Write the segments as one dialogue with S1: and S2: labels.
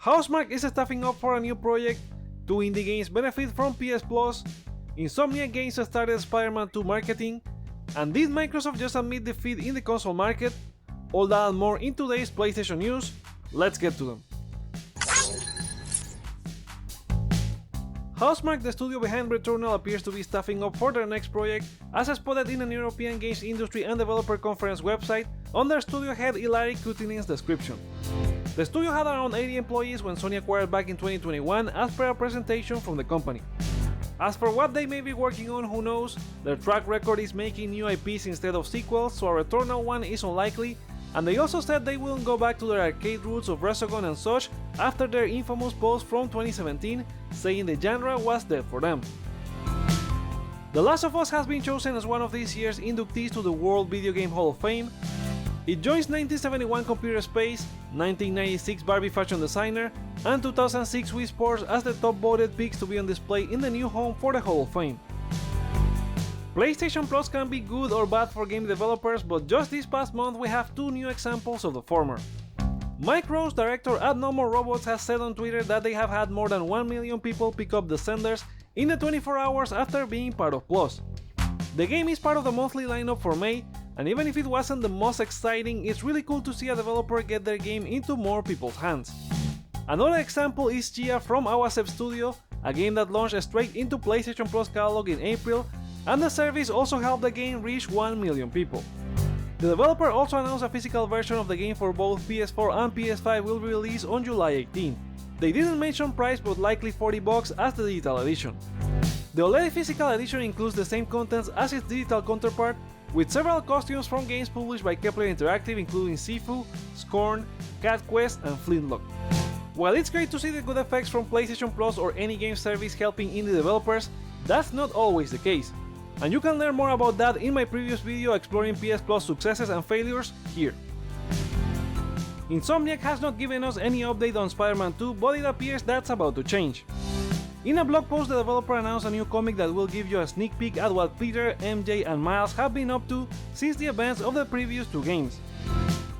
S1: Housemarque is staffing up for a new project, 2 indie games benefit from PS Plus, Insomniack Games started Spider-Man 2 marketing, and did Microsoft just admit defeat in the console market? All that and more in today's PlayStation news. Let's get to them. Housemarque, the studio behind Returnal, appears to be staffing up for their next project, as spotted in an European games industry and developer conference website on their studio head Ilari Kutinen's description. The studio had around 80 employees when Sony acquired back in 2021, as per a presentation from the company. As for what they may be working on, who knows? Their track record is making new IPs instead of sequels, so a Returnal one is unlikely, and they also said they wouldn't go back to their arcade roots of Resogun and such after their infamous post from 2017 saying the genre was dead for them. The Last of Us has been chosen as one of this year's inductees to the World Video Game Hall of Fame. It joins 1971 Computer Space, 1996 Barbie Fashion Designer, and 2006 Wii Sports as the top voted picks to be on display in the new home for the Hall of Fame. PlayStation Plus can be good or bad for game developers, but just this past month we have 2 new examples of the former. Mike Rose, director at No More Robots, has said on Twitter that they have had more than 1 million people pick up the senders in the 24 hours after being part of Plus. The game is part of the monthly lineup for May, and even if it wasn't the most exciting, it's really cool to see a developer get their game into more people's hands. Another example is Tchia from Awasep Studio, a game that launched straight into PlayStation Plus catalog in April, and the service also helped the game reach 1 million people. The developer also announced a physical version of the game for both PS4 and PS5 will be released on July 18. They didn't mention price, but likely $40 as the digital edition. The OLED physical edition includes the same contents as its digital counterpart, with several costumes from games published by Kepler Interactive including Sifu, Scorn, Cat Quest, and Flintlock. While it's great to see the good effects from PlayStation Plus or any game service helping indie developers, that's not always the case. And you can learn more about that in my previous video exploring PS Plus successes and failures here. Insomniack has not given us any update on Spider-Man 2, but it appears that's about to change. In a blog post, the developer announced a new comic that will give you a sneak peek at what Peter, MJ, and Miles have been up to since the events of the previous 2 games.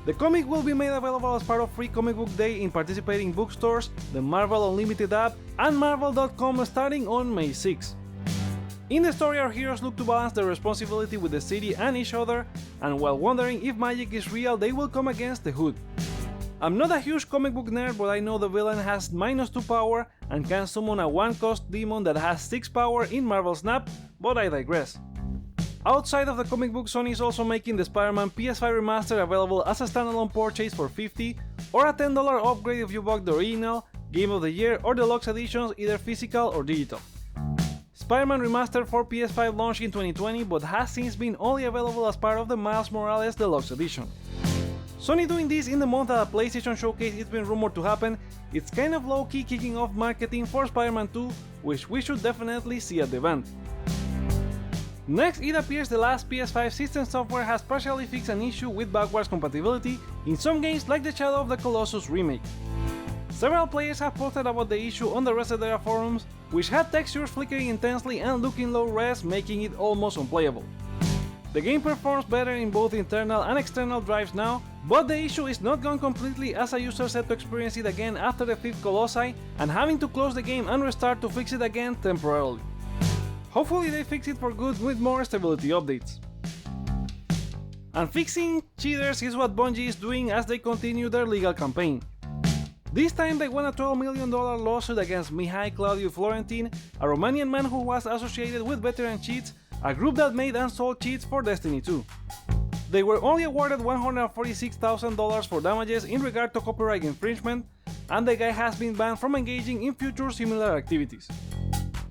S1: The comic will be made available as part of Free Comic Book Day in participating bookstores, the Marvel Unlimited app, and Marvel.com starting on May 6. In the story, our heroes look to balance their responsibility with the city and each other, and while wondering if magic is real, they will come against the Hood. I'm not a huge comic book nerd, but I know the villain has -2 power and can summon a 1-cost demon that has 6 power in Marvel Snap, but I digress. Outside of the comic book, Sony is also making the Spider-Man PS5 remaster available as a standalone purchase for $50 or a $10 upgrade if you bought the original, Game of the Year, or Deluxe editions, either physical or digital. Spider-Man Remastered for PS5 launched in 2020 but has since been only available as part of the Miles Morales Deluxe Edition. Sony doing this in the month that a PlayStation showcase it's been rumored to happen, it's kind of low-key kicking off marketing for Spider-Man 2, which we should definitely see at the event. Next, it appears the last PS5 system software has partially fixed an issue with backwards compatibility in some games like the Shadow of the Colossus remake. Several players have posted about the issue on the Resetera forums, which had textures flickering intensely and looking low res, making it almost unplayable. The game performs better in both internal and external drives now, but the issue is not gone completely, as a user said to experience it again after the 5th Colossi and having to close the game and restart to fix it again temporarily. Hopefully they fix it for good with more stability updates. And fixing cheaters is what Bungie is doing as they continue their legal campaign. This time they won a $12 million lawsuit against Mihai Claudiu Florentin, a Romanian man who was associated with Veteran Cheats, a group that made and sold cheats for Destiny 2. They were only awarded $146,000 for damages in regard to copyright infringement, and the guy has been banned from engaging in future similar activities.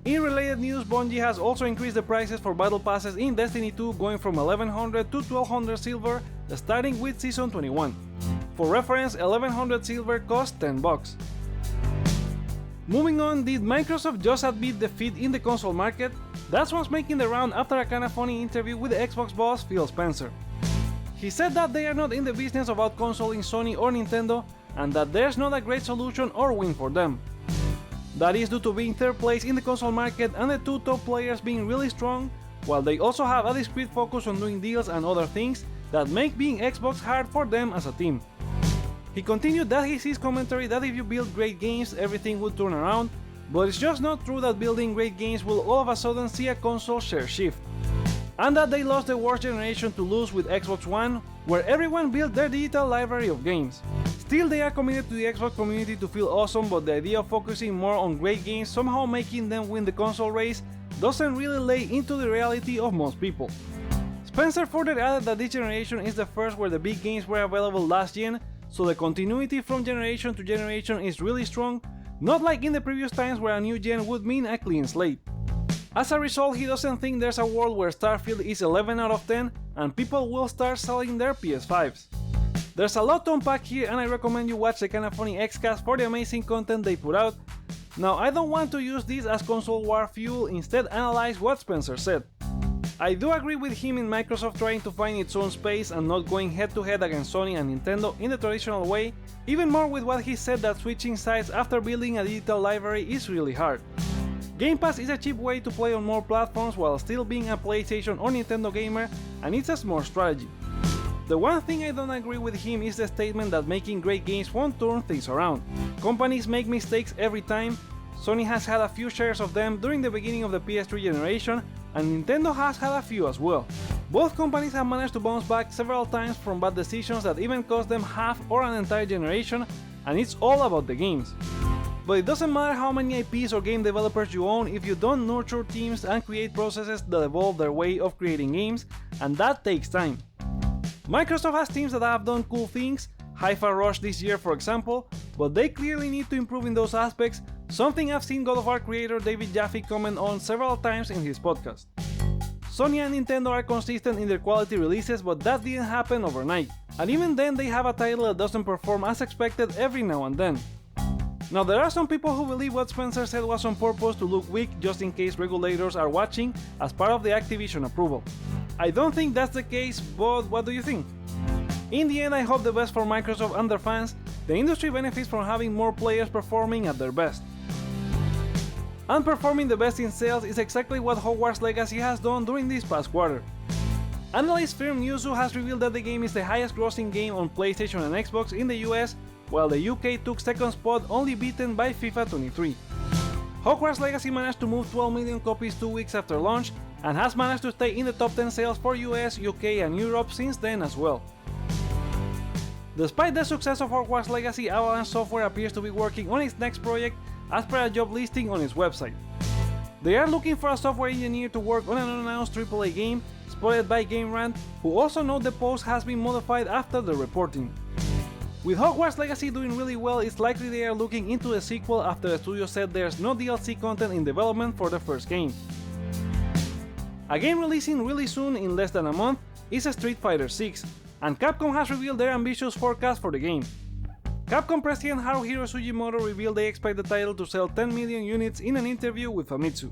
S1: In related news, Bungie has also increased the prices for battle passes in Destiny 2, going from 1100 to 1200 silver, starting with Season 21. For reference, 1100 silver cost $10. Moving on, did Microsoft just admit defeat in the console market? That's what's making the round after a kinda funny interview with the Xbox boss Phil Spencer. He said that they are not in the business of out-consoling Sony or Nintendo, and that there's not a great solution or win for them. That is due to being third place in the console market and the 2 top players being really strong, while they also have a discrete focus on doing deals and other things that make being Xbox hard for them as a team. He continued that he sees commentary that if you build great games, everything will turn around, but it's just not true that building great games will all of a sudden see a console share shift. And that they lost the worst generation to lose with Xbox One, where everyone built their digital library of games. Still, they are committed to the Xbox community to feel awesome, but the idea of focusing more on great games somehow making them win the console race doesn't really lay into the reality of most people. Spencer further added that this generation is the first where the big games were available last gen, so the continuity from generation to generation is really strong, not like in the previous times where a new gen would mean a clean slate. As a result, he doesn't think there's a world where Starfield is 11 out of 10 and people will start selling their PS5s. There's a lot to unpack here and I recommend you watch the Kinda Funny Xcast for the amazing content they put out. Now, I don't want to use this as console war fuel, instead analyze what Spencer said. I do agree with him in Microsoft trying to find its own space and not going head to head against Sony and Nintendo in the traditional way, even more with what he said that switching sides after building a digital library is really hard. Game Pass is a cheap way to play on more platforms while still being a PlayStation or Nintendo gamer, and it's a smart strategy. The one thing I don't agree with him is the statement that making great games won't turn things around. Companies make mistakes every time. Sony has had a few shares of them during the beginning of the PS3 generation, and Nintendo has had a few as well. Both companies have managed to bounce back several times from bad decisions that even cost them half or an entire generation, and it's all about the games. But it doesn't matter how many IPs or game developers you own if you don't nurture teams and create processes that evolve their way of creating games, and that takes time. Microsoft has teams that have done cool things, Hi-Fi Rush this year for example, but they clearly need to improve in those aspects, something I've seen God of War creator David Jaffe comment on several times in his podcast. Sony and Nintendo are consistent in their quality releases, but that didn't happen overnight, and even then they have a title that doesn't perform as expected every now and then. Now, there are some people who believe what Spencer said was on purpose to look weak just in case regulators are watching as part of the Activision approval. I don't think that's the case, but what do you think? In the end, I hope the best for Microsoft and their fans. The industry benefits from having more players performing at their best. And performing the best in sales is exactly what Hogwarts Legacy has done during this past quarter. Analyst firm Newzoo has revealed that the game is the highest grossing game on PlayStation and Xbox in the US, while the UK took second spot, only beaten by FIFA 23. Hogwarts Legacy managed to move 12 million copies 2 weeks after launch, and has managed to stay in the top 10 sales for US, UK and Europe since then as well. Despite the success of Hogwarts Legacy, Avalanche Software appears to be working on its next project as per a job listing on its website. They are looking for a software engineer to work on an unannounced AAA game, spotted by Game Rant, who also note the post has been modified after the reporting. With Hogwarts Legacy doing really well, it's likely they are looking into a sequel after the studio said there's no DLC content in development for the first game. A game releasing really soon, in less than a month, is Street Fighter 6, and Capcom has revealed their ambitious forecast for the game. Capcom President Haruhiro Sugimoto revealed they expect the title to sell 10 million units in an interview with Famitsu.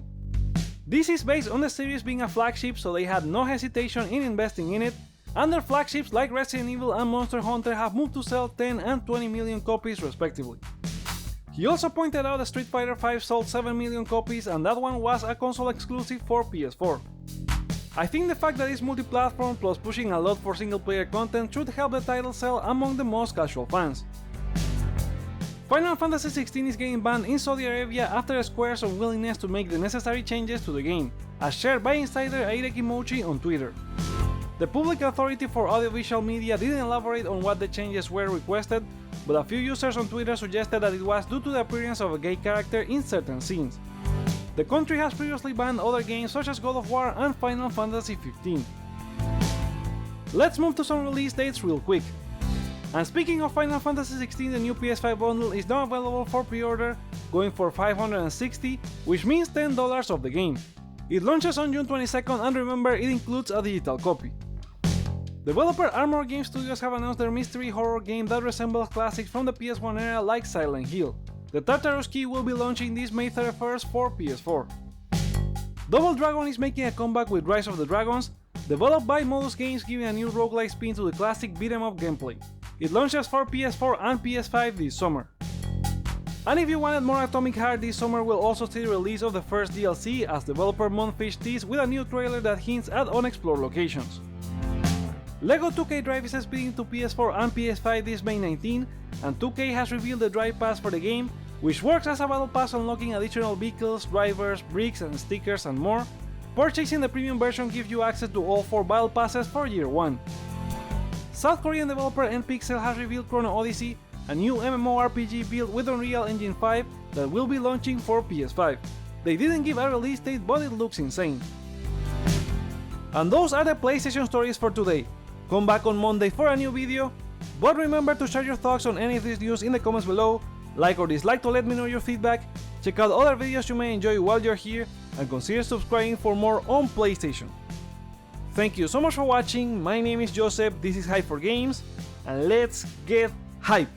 S1: This is based on the series being a flagship, so they had no hesitation in investing in it, and their flagships like Resident Evil and Monster Hunter have moved to sell 10 and 20 million copies respectively. He also pointed out that Street Fighter V sold 7 million copies, and that one was a console exclusive for PS4. I think the fact that it's multi-platform plus pushing a lot for single-player content should help the title sell among the most casual fans. Final Fantasy XVI is getting banned in Saudi Arabia after Square's unwillingness to make the necessary changes to the game, as shared by insider Aida Kimochi on Twitter. The public authority for audiovisual media didn't elaborate on what the changes were requested, but a few users on Twitter suggested that it was due to the appearance of a gay character in certain scenes. The country has previously banned other games such as God of War and Final Fantasy XV. Let's move to some release dates real quick. And speaking of Final Fantasy XVI, the new PS5 bundle is now available for pre-order, going for $560, which means $10 of the game. It launches on June 22nd, and remember, it includes a digital copy. Developer Armor Game Studios have announced their mystery horror game that resembles classics from the PS1 era like Silent Hill. The Tartarus key will be launching this May 31st for PS4. Double Dragon is making a comeback with Rise of the Dragons, developed by Modus Games, giving a new roguelike spin to the classic beat-em-up gameplay. It launches for PS4 and PS5 this summer. And if you wanted more Atomic Heart, this summer will also see the release of the first DLC, as developer Moonfish teased with a new trailer that hints at unexplored locations. LEGO 2K Drive is speeding to PS4 and PS5 this May 19, and 2K has revealed the Drive Pass for the game, which works as a battle pass unlocking additional vehicles, drivers, bricks and stickers and more. Purchasing the premium version gives you access to all 4 battle passes for year 1. South Korean developer NPixel has revealed Chrono Odyssey, a new MMORPG built with Unreal Engine 5 that will be launching for PS5. They didn't give a release date, but it looks insane. And those are the PlayStation stories for today. Come back on Monday for a new video, but remember to share your thoughts on any of these news in the comments below, like or dislike to let me know your feedback, check out other videos you may enjoy while you're here, and consider subscribing for more on PlayStation. Thank you so much for watching, my name is Joseph, this is Hype for Games, and let's get hype!